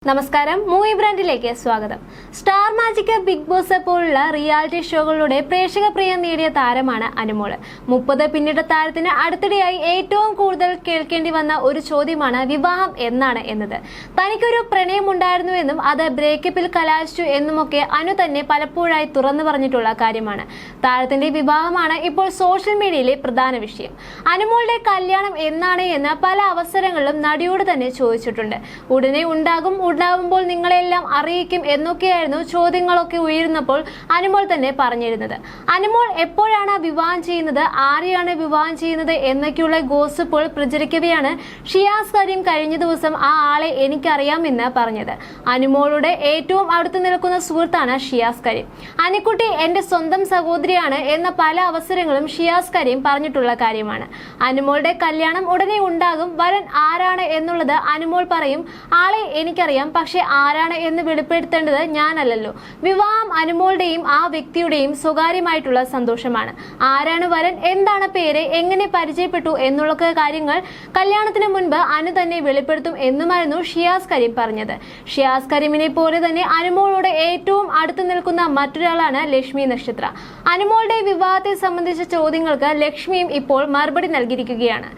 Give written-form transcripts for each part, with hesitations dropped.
നമസ്കാരം, മൂവി ബ്രാൻഡിലേക്ക് സ്വാഗതം. Star magic, big boss പോലുള്ള റിയാലിറ്റി ഷോകളിലൂടെ പ്രേക്ഷക പ്രിയം നേടിയ താരമാണ് അനുമോൾ. 30 പിന്നിട്ട താരത്തിന് അടുത്തിടെയായി ഏറ്റവും കൂടുതൽ കേൾക്കേണ്ടി വന്ന ഒരു ചോദ്യമാണ് വിവാഹം എന്നാണ് എന്നത്. തനിക്കൊരു പ്രണയമുണ്ടായിരുന്നുവെന്നും അത് ബ്രേക്കപ്പിൽ കലാശിച്ചു എന്നുമൊക്കെ അനു തന്നെ പലപ്പോഴായി തുറന്നു പറഞ്ഞിട്ടുള്ള കാര്യമാണ്. താരത്തിന്റെ വിവാഹമാണ് ഇപ്പോൾ സോഷ്യൽ മീഡിയയിലെ പ്രധാന വിഷയം. അനുമോളുടെ കല്യാണം എന്നാണ് എന്ന് പല അവസരങ്ങളിലും നടിയോട് തന്നെ ചോദിച്ചിട്ടുണ്ട്. ഉടനെ ഉണ്ടാകുമ്പോൾ നിങ്ങളെല്ലാം അറിയിക്കും എന്നൊക്കെയായിരുന്നു ചോദ്യങ്ങളൊക്കെ ഉയരുന്നപ്പോൾ അനുമോൾ തന്നെ പറഞ്ഞിരുന്നത്. അനുമോൾ എപ്പോഴാണ് വിവാഹം ചെയ്യുന്നത്, ആരെയാണ് വിവാഹം ചെയ്യുന്നത് എന്നൊക്കെയുള്ള ഗോസിപ്പുകൾ പ്രചരിക്കവെയാണ് ഷിയാസ് കരീം കഴിഞ്ഞ ദിവസം ആ ആളെ എനിക്കറിയാമെന്ന് പറഞ്ഞത്. അനുമോളുടെ ഏറ്റവും അടുത്ത് നിൽക്കുന്ന സുഹൃത്താണ് ഷിയാസ് കരീം. അനിക്കുട്ടി എന്റെ സ്വന്തം സഹോദരിയാണ് എന്ന പല അവസരങ്ങളും ഷിയാസ് കരീം പറഞ്ഞിട്ടുള്ള കാര്യമാണ്. അനുമോളുടെ കല്യാണം ഉടനെ ഉണ്ടാകും, വരൻ ആരാണ് എന്നുള്ളത് അനുമോൾ പറയും. ആളെ എനിക്കറിയാം, പക്ഷെ ആരാണ് എന്ന് വെളിപ്പെടുത്തേണ്ടത് ഞാനല്ലല്ലോ. വിവാഹം അനുമോളുടെയും ആ വ്യക്തിയുടെയും സ്വകാര്യമായിട്ടുള്ള സന്തോഷമാണ്. ആരാണ് വരൻ, എന്താണ് പേര്, എങ്ങനെ പരിചയപ്പെട്ടു എന്നുള്ള കാര്യങ്ങൾ കല്യാണത്തിന് മുൻപ് അനു തന്നെ വെളിപ്പെടുത്തും എന്നുമായിരുന്നു ഷിയാസ് കരീം പറഞ്ഞത്. ഷിയാസ് കരീമിനെ പോലെ തന്നെ അനുമോളോട് ഏറ്റവും അടുത്ത് നിൽക്കുന്ന മറ്റൊരാളാണ് ലക്ഷ്മി നക്ഷത്ര. അനുമോളുടെ വിവാഹത്തെ സംബന്ധിച്ച ചോദ്യങ്ങൾക്ക് ലക്ഷ്മിയും ഇപ്പോൾ മറുപടി നൽകിയിരിക്കുകയാണ്.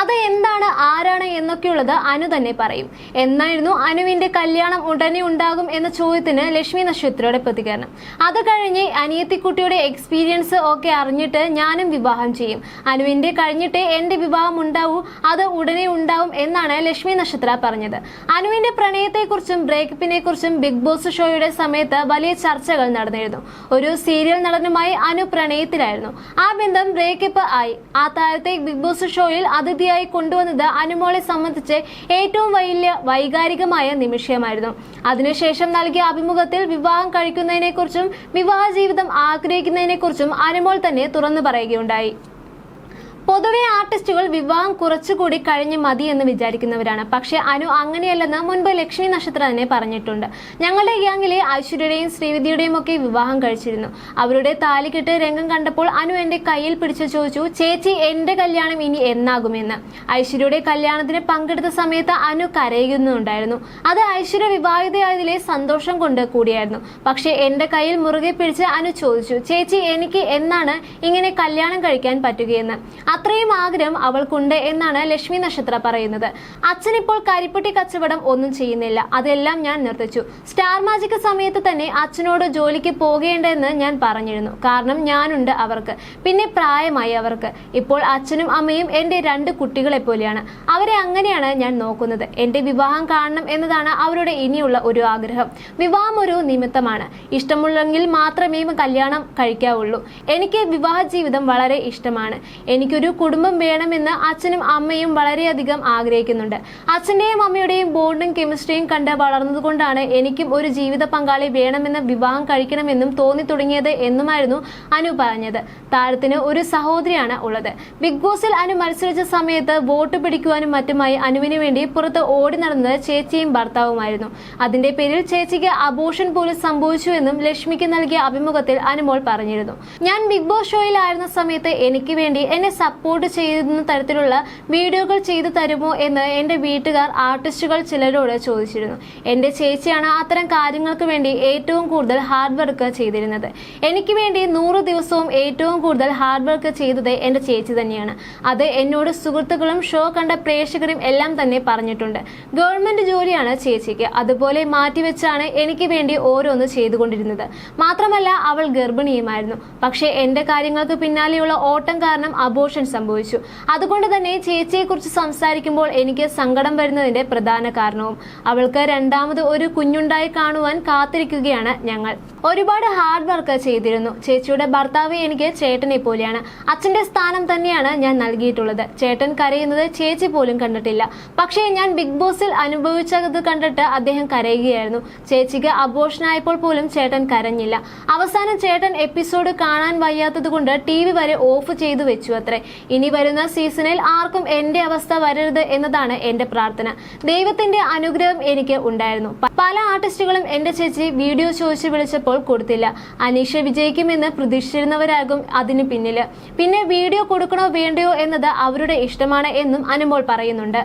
അത് എന്താണ്, ആരാണ് എന്നൊക്കെയുള്ളത് അനു തന്നെ പറയും എന്നായിരുന്നു അനുവിന്റെ കല്യാണം ഉടനെ ഉണ്ടാകും എന്ന ചോദ്യത്തിന് ലക്ഷ്മി നക്ഷത്രയുടെ പ്രതികരണം. അത് കഴിഞ്ഞ് അനിയത്തിക്കുട്ടിയുടെ എക്സ്പീരിയൻസ് ഒക്കെ അറിഞ്ഞിട്ട് ഞാനും വിവാഹം ചെയ്യും. അനുവിന്റെ കഴിഞ്ഞിട്ടേ എന്റെ വിവാഹം ഉണ്ടാവൂ, അത് ഉടനെ ഉണ്ടാവും എന്നാണ് ലക്ഷ്മി നക്ഷത്ര പറഞ്ഞത്. അനുവിന്റെ പ്രണയത്തെക്കുറിച്ചും ബ്രേക്കപ്പിനെ കുറിച്ചും ബിഗ് ബോസ് ഷോയുടെ സമയത്ത് വലിയ ചർച്ചകൾ നടന്നിരുന്നു. ഒരു സീരിയൽ നടനുമായി അനു പ്രണയത്തിലായിരുന്നു. ആ ബന്ധം ബ്രേക്കപ്പ് ആയി. ആ താരത്തെ ബിഗ് ബോസ് ഷോയിൽ അതിഥിയായി കൊണ്ടുവന്നത് അനുമോളെ സംബന്ധിച്ച് ഏറ്റവും വലിയ വൈകാരികമായ നിമിഷമായിരുന്നു. അതിനുശേഷം നൽകിയ അഭിമുഖത്തിൽ വിവാഹം കഴിക്കുന്നതിനെക്കുറിച്ചും വിവാഹ ജീവിതം ആഗ്രഹിക്കുന്നതിനെക്കുറിച്ചും അനുമോൾ തന്നെ തുറന്നു പറയുകയുണ്ടായി. പൊതുവെ ആർട്ടിസ്റ്റുകൾ വിവാഹം കുറച്ചുകൂടി കഴിഞ്ഞ് മതി എന്ന് വിചാരിക്കുന്നവരാണ്. പക്ഷെ അനു അങ്ങനെയല്ലെന്ന് മുൻപ് ലക്ഷ്മി നക്ഷത്ര തന്നെ പറഞ്ഞിട്ടുണ്ട്. ഞങ്ങളുടെ ഗ്യാങ്ങിലെ ഐശ്വര്യയുടെയും ശ്രീവിദ്യയുടെയും ഒക്കെ വിവാഹം കഴിച്ചിരുന്നു. അവരുടെ താലികെട്ട് രംഗം കണ്ടപ്പോൾ അനു എന്റെ കയ്യിൽ പിടിച്ച് ചോദിച്ചു, ചേച്ചി എന്റെ കല്യാണം ഇനി എന്നാകുമെന്ന്. ഐശ്വര്യയുടെ കല്യാണത്തിന് പങ്കെടുത്ത സമയത്ത് അനു കരയുന്നുണ്ടായിരുന്നു. അത് ഐശ്വര്യ വിവാഹിതയായതിലെ സന്തോഷം കൊണ്ട് കൂടിയായിരുന്നു. പക്ഷെ എന്റെ കയ്യിൽ മുറുകെ പിടിച്ച് അനു ചോദിച്ചു, ചേച്ചി എനിക്ക് എന്നാണ് ഇങ്ങനെ കല്യാണം കഴിക്കാൻ പറ്റുകയെന്ന്. അത്രയും ആഗ്രഹം അവൾക്കുണ്ട് എന്നാണ് ലക്ഷ്മി നക്ഷത്ര പറയുന്നത്. അച്ഛനിപ്പോൾ കരിപ്പെട്ടി കച്ചവടം ഒന്നും ചെയ്യുന്നില്ല, അതെല്ലാം ഞാൻ നിർത്തിച്ചു. സ്റ്റാർ മാജിക് സമയത്ത് തന്നെ അച്ഛനോട് ജോലിക്ക് പോകേണ്ടെന്ന് ഞാൻ പറഞ്ഞിരുന്നു. കാരണം ഞാനുണ്ട് അവർക്ക്, പിന്നെ പ്രായമായി അവർക്ക്. ഇപ്പോൾ അച്ഛനും അമ്മയും എന്റെ 2 കുട്ടികളെ പോലെയാണ്. അവരെ അങ്ങനെയാണ് ഞാൻ നോക്കുന്നത്. എന്റെ വിവാഹം കാണണം എന്നതാണ് അവരുടെ ഇനിയുള്ള ഒരു ആഗ്രഹം. വിവാഹം ഒരു നിമിത്തമാണ്. ഇഷ്ടമുള്ളെങ്കിൽ മാത്രമേ കല്യാണം കഴിക്കാവുള്ളൂ. എനിക്ക് വിവാഹ ജീവിതം വളരെ ഇഷ്ടമാണ്. എനിക്കൊരു കുടുംബം വേണമെന്ന് അച്ഛനും അമ്മയും വളരെയധികം ആഗ്രഹിക്കുന്നുണ്ട്. അച്ഛന്റെയും അമ്മയുടെയും ബോണ്ടും കെമിസ്ട്രിയും കണ്ട് വളർന്നതുകൊണ്ടാണ് എനിക്കും ഒരു ജീവിത പങ്കാളി വേണമെന്ന് വിവാഹം കഴിക്കണമെന്നും തോന്നി തുടങ്ങിയത് എന്നുമായിരുന്നു അനു പറഞ്ഞത്. താരത്തിന് ഒരു സഹോദരിയാണ് ഉള്ളത്. ബിഗ് ബോസിൽ അനു മത്സരിച്ച സമയത്ത് വോട്ട് പിടിക്കുവാനും മറ്റുമായി അനുവിന് വേണ്ടി പുറത്ത് ഓടി നടന്നത് ചേച്ചിയും ഭർത്താവുമായിരുന്നു. അതിന്റെ പേരിൽ ചേച്ചിക്ക് അബോർഷൻ പോലും സംഭവിച്ചുവെന്നും ലക്ഷ്മിക്ക് നൽകിയ അഭിമുഖത്തിൽ അനുമോൾ പറഞ്ഞിരുന്നു. ഞാൻ ബിഗ് ബോസ് ഷോയിലായിരുന്ന സമയത്ത് എനിക്ക് വേണ്ടി എന്നെ സപ്പോർട്ട് ചെയ്യുന്ന തരത്തിലുള്ള വീഡിയോകൾ ചെയ്തു തരുമോ എന്ന് എന്റെ വീട്ടുകാർ, ആർട്ടിസ്റ്റുകൾ ചിലരോട് ചോദിച്ചിരുന്നു. എന്റെ ചേച്ചിയാണ് അത്തരം കാര്യങ്ങൾക്ക് വേണ്ടി ഏറ്റവും കൂടുതൽ ഹാർഡ് വർക്ക് ചെയ്തിരുന്നത്. എനിക്ക് വേണ്ടി 100 ദിവസവും ഏറ്റവും കൂടുതൽ ഹാർഡ് വർക്ക് ചെയ്തത് എന്റെ ചേച്ചി തന്നെയാണ്. അത് എന്നോട് സുഹൃത്തുക്കളും ഷോ കണ്ട പ്രേക്ഷകരും എല്ലാം തന്നെ പറഞ്ഞിട്ടുണ്ട്. ഗവൺമെന്റ് ജോലിയാണ് ചേച്ചിക്ക്, അതുപോലെ മാറ്റിവെച്ചാണ് എനിക്ക് വേണ്ടി ഓരോന്ന് ചെയ്തുകൊണ്ടിരുന്നത്. മാത്രമല്ല അവൾ ഗർഭിണിയുമായിരുന്നു. പക്ഷേ എന്റെ കാര്യങ്ങൾക്ക് പിന്നാലെയുള്ള ഓട്ടം കാരണം അബോർഷൻ സംഭവിച്ചു. അതുകൊണ്ട് തന്നെ ചേച്ചിയെ കുറിച്ച് സംസാരിക്കുമ്പോൾ എനിക്ക് സങ്കടം വരുന്നതിന്റെ പ്രധാന കാരണവും അവൾക്ക് രണ്ടാമത് ഒരു കുഞ്ഞുണ്ടായി കാണുവാൻ കാത്തിരിക്കുകയാണ് ഞങ്ങൾ. ഒരുപാട് ഹാർഡ് വർക്ക് ചെയ്തിരുന്നു. ചേച്ചിയുടെ ഭർത്താവ് എനിക്ക് ചേട്ടനെ പോലെയാണ്. അച്ഛന്റെ സ്ഥാനം തന്നെയാണ് ഞാൻ നൽകിയിട്ടുള്ളത്. ചേട്ടൻ കരയുന്നത് ചേച്ചി പോലും കണ്ടിട്ടില്ല. പക്ഷേ ഞാൻ ബിഗ് ബോസിൽ അനുഭവിച്ചത് കണ്ടിട്ട് അദ്ദേഹം കരയുകയായിരുന്നു. ചേച്ചിക്ക് അബോർഷൻ ആയപ്പോൾ പോലും ചേട്ടൻ കരഞ്ഞില്ല. അവസാനം ചേട്ടൻ എപ്പിസോഡ് കാണാൻ വയ്യാത്തത് കൊണ്ട് TV വരെ ഓഫ് ചെയ്തു വെച്ചു അത്രേ. ഇനി വരുന്ന സീസണിൽ ആർക്കും എന്റെ അവസ്ഥ വരരുത് എന്നതാണ് എന്റെ പ്രാർത്ഥന. ദൈവത്തിന്റെ അനുഗ്രഹം എനിക്ക് ഉണ്ടായിരുന്നു. പല ആർട്ടിസ്റ്റുകളും എന്റെ ചേച്ചി വീഡിയോ ചോദിച്ചു വിളിച്ചപ്പോൾ കൊടുത്തില്ല. അനീഷ വിജയിക്കുമെന്ന് പ്രതീക്ഷിച്ചിരുന്നവരാകും അതിന് പിന്നില്. പിന്നെ വീഡിയോ കൊടുക്കണോ വേണ്ടയോ എന്നത് അവരുടെ ഇഷ്ടമാണ് എന്നും അനുമോൾ പറയുന്നുണ്ട്.